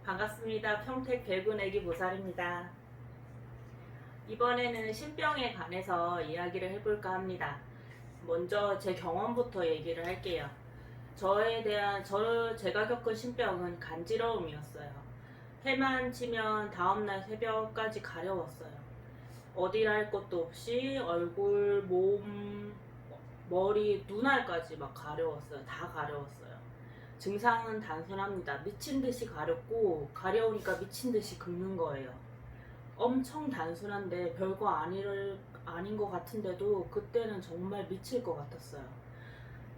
반갑습니다. 평택 백운 애기 보살입니다. 이번에는 신병에 관해서 이야기를 해볼까 합니다. 먼저 제 경험부터 얘기를 할게요. 제가 겪은 신병은 간지러움이었어요. 해만 치면 다음날 새벽까지 가려웠어요. 어디를 할 것도 없이 얼굴, 몸, 머리, 눈알까지 막 가려웠어요. 다 가려웠어요. 증상은 단순합니다. 미친 듯이 가렵고 가려우니까 미친 듯이 긁는 거예요. 엄청 단순한데 별거 아닌 것 같은데도 그때는 정말 미칠 것 같았어요.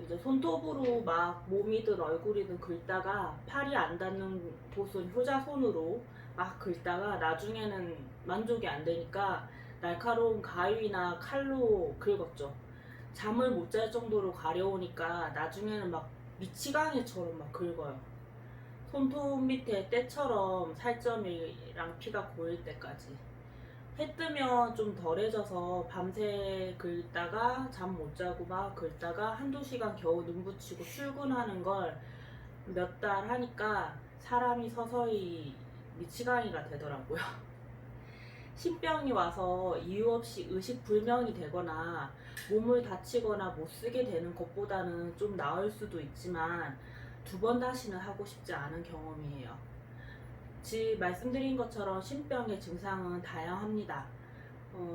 이제 손톱으로 막 몸이든 얼굴이든 긁다가 팔이 안 닿는 곳은 효자손으로 막 긁다가 나중에는 만족이 안 되니까 날카로운 가위나 칼로 긁었죠. 잠을 못 잘 정도로 가려우니까 나중에는 막 미치광이처럼 막 긁어요. 손톱 밑에 때처럼 살점이랑 피가 고일 때까지. 해 뜨면 좀 덜해져서 밤새 긁다가 잠 못 자고 막 긁다가 한두 시간 겨우 눈 붙이고 출근하는 걸 몇 달 하니까 사람이 서서히 미치광이가 되더라고요. 신병이 와서 이유 없이 의식불명이 되거나 몸을 다치거나 못 쓰게 되는 것보다는 좀 나을 수도 있지만 두 번 다시는 하고 싶지 않은 경험이에요. 말씀드린 것처럼 신병의 증상은 다양합니다.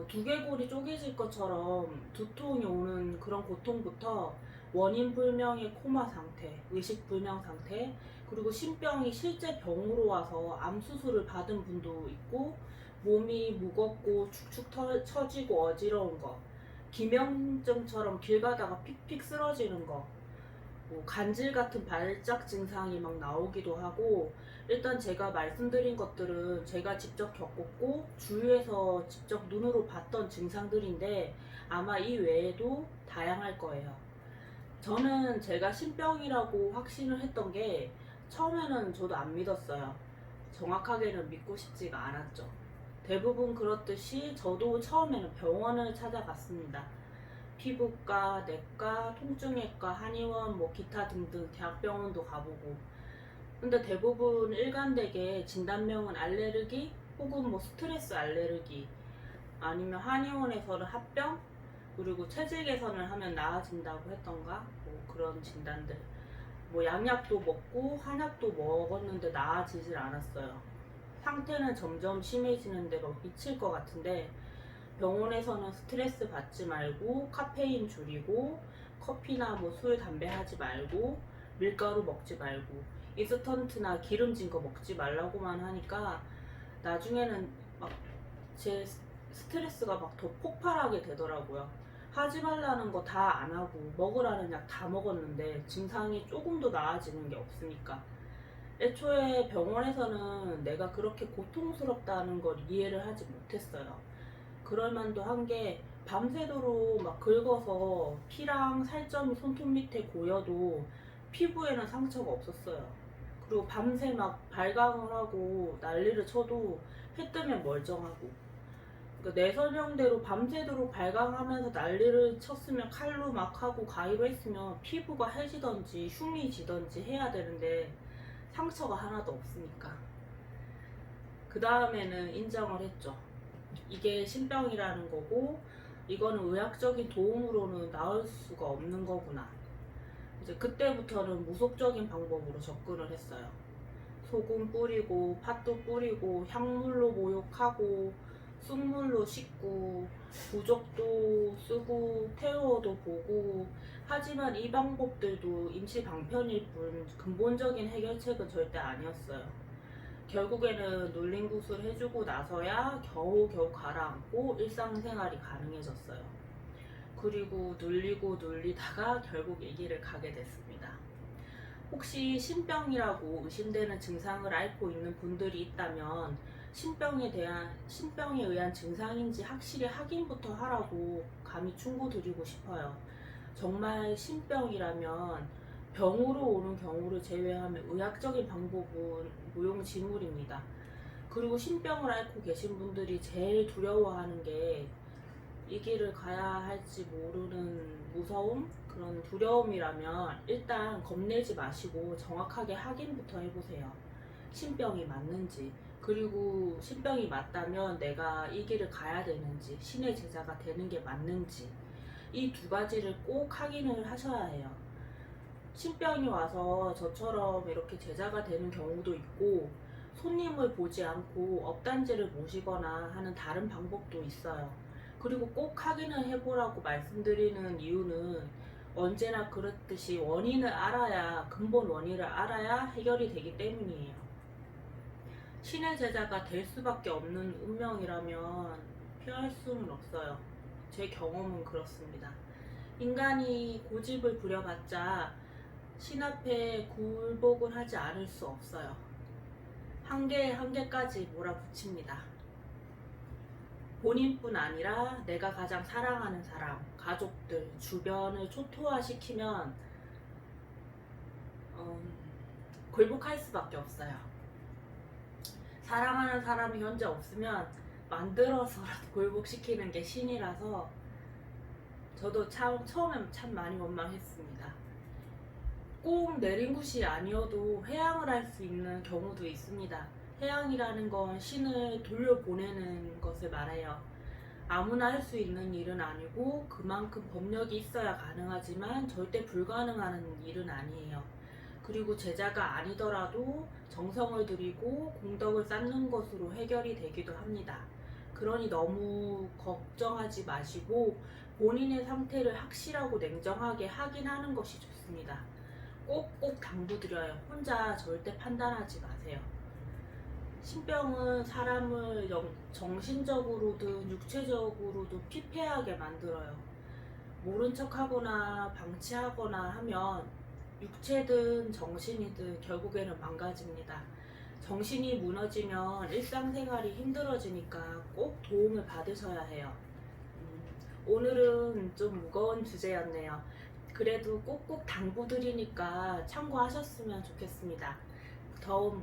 두개골이 쪼개질 것처럼 두통이 오는 그런 고통부터 원인 불명의 코마 상태, 의식 불명 상태, 그리고 신병이 실제 병으로 와서 암 수술을 받은 분도 있고 몸이 무겁고 축축 처지고 어지러운 거, 기명증처럼 길 가다가 픽픽 쓰러지는 거, 뭐 간질 같은 발작 증상이 막 나오기도 하고, 일단 제가 말씀드린 것들은 제가 직접 겪었고 주위에서 직접 눈으로 봤던 증상들인데 아마 이 외에도 다양할 거예요. 저는 제가 신병이라고 확신을 했던 게 처음에는 저도 안 믿었어요. 정확하게는 믿고 싶지가 않았죠. 대부분 그렇듯이 저도 처음에는 병원을 찾아갔습니다. 피부과, 내과, 통증외과, 한의원, 뭐 기타 등등 대학병원도 가보고. 근데 대부분 일관되게 진단명은 알레르기 혹은 뭐 스트레스 알레르기, 아니면 한의원에서는 합병, 그리고 체질 개선을 하면 나아진다고 했던가 뭐 그런 진단들. 뭐 양약도 먹고 한약도 먹었는데 나아지질 않았어요. 상태는 점점 심해지는데 막 미칠 것 같은데, 병원에서는 스트레스 받지 말고 카페인 줄이고 커피나 뭐 술, 담배 하지 말고 밀가루 먹지 말고 인스턴트나 기름진 거 먹지 말라고만 하니까 나중에는 막 제 스트레스가 막 더 폭발하게 되더라고요. 하지 말라는 거 다 안 하고 먹으라는 약 다 먹었는데 증상이 조금도 나아지는 게 없으니까. 애초에 병원에서는 내가 그렇게 고통스럽다는 걸 이해를 하지 못했어요. 그럴만도 한 게 밤새도록 막 긁어서 피랑 살점이 손톱 밑에 고여도 피부에는 상처가 없었어요. 그리고 밤새 막 발광을 하고 난리를 쳐도 해 뜨면 멀쩡하고. 그러니까 내 설명대로 밤새도록 발광하면서 난리를 쳤으면 칼로 막 하고 가위로 했으면 피부가 해지던지 흉이 지던지 해야 되는데 상처가 하나도 없으니까. 그 다음에는 인정을 했죠. 이게 신병이라는 거고 이거는 의학적인 도움으로는 나을 수가 없는 거구나. 이제 그때부터는 무속적인 방법으로 접근을 했어요. 소금 뿌리고 팥도 뿌리고 향물로 모욕하고 쑥물로 씻고 부적도 쓰고 태워도 보고. 하지만 이 방법들도 임시 방편일 뿐 근본적인 해결책은 절대 아니었어요. 결국에는 눌림굿을 해주고 나서야 겨우겨우 가라앉고 일상생활이 가능해졌어요. 그리고 눌리고 눌리다가 결국 이 길을 가게 됐습니다. 혹시 신병이라고 의심되는 증상을 앓고 있는 분들이 있다면 신병에 의한 증상인지 확실히 확인부터 하라고 감히 충고드리고 싶어요. 정말 신병이라면 병으로 오는 경우를 제외하면 의학적인 방법은 무용지물입니다. 그리고 신병을 앓고 계신 분들이 제일 두려워하는 게 이 길을 가야 할지 모르는 무서움? 그런 두려움이라면 일단 겁내지 마시고 정확하게 확인부터 해보세요. 신병이 맞는지, 그리고 신병이 맞다면 내가 이 길을 가야 되는지, 신의 제자가 되는 게 맞는지, 이 두 가지를 꼭 확인을 하셔야 해요. 신병이 와서 저처럼 이렇게 제자가 되는 경우도 있고, 손님을 보지 않고 업단지를 모시거나 하는 다른 방법도 있어요. 그리고 꼭 확인을 해보라고 말씀드리는 이유는 언제나 그렇듯이 원인을 알아야, 근본 원인을 알아야 해결이 되기 때문이에요. 신의 제자가 될 수밖에 없는 운명이라면 피할 수는 없어요. 제 경험은 그렇습니다. 인간이 고집을 부려봤자 신 앞에 굴복을 하지 않을 수 없어요. 한계까지 몰아붙입니다. 본인뿐 아니라 내가 가장 사랑하는 사람, 가족들, 주변을 초토화시키면 굴복할 수밖에 없어요. 사랑하는 사람이 현재 없으면 만들어서라도 굴복시키는 게 신이라서 저도 처음엔 참 많이 원망했습니다. 꼭 내린굿이 아니어도 회양을 할 수 있는 경우도 있습니다. 회양이라는 건 신을 돌려보내는 것을 말해요. 아무나 할 수 있는 일은 아니고 그만큼 법력이 있어야 가능하지만 절대 불가능한 일은 아니에요. 그리고 제자가 아니더라도 정성을 들이고 공덕을 쌓는 것으로 해결이 되기도 합니다. 그러니 너무 걱정하지 마시고 본인의 상태를 확실하고 냉정하게 확인하는 것이 좋습니다. 꼭꼭 당부드려요. 혼자 절대 판단하지 마세요. 신병은 사람을 정신적으로든 육체적으로도 피폐하게 만들어요. 모른 척하거나 방치하거나 하면 육체든 정신이든 결국에는 망가집니다. 정신이 무너지면 일상생활이 힘들어지니까 꼭 도움을 받으셔야 해요. 오늘은 좀 무거운 주제였네요. 그래도 꼭꼭 당부드리니까 참고하셨으면 좋겠습니다.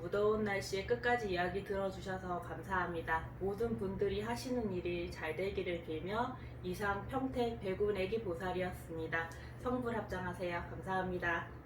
무더운 날씨에 끝까지 이야기 들어주셔서 감사합니다. 모든 분들이 하시는 일이 잘 되기를 빌며 이상 평택 백운 애기보살이었습니다. 성불합장하세요. 감사합니다.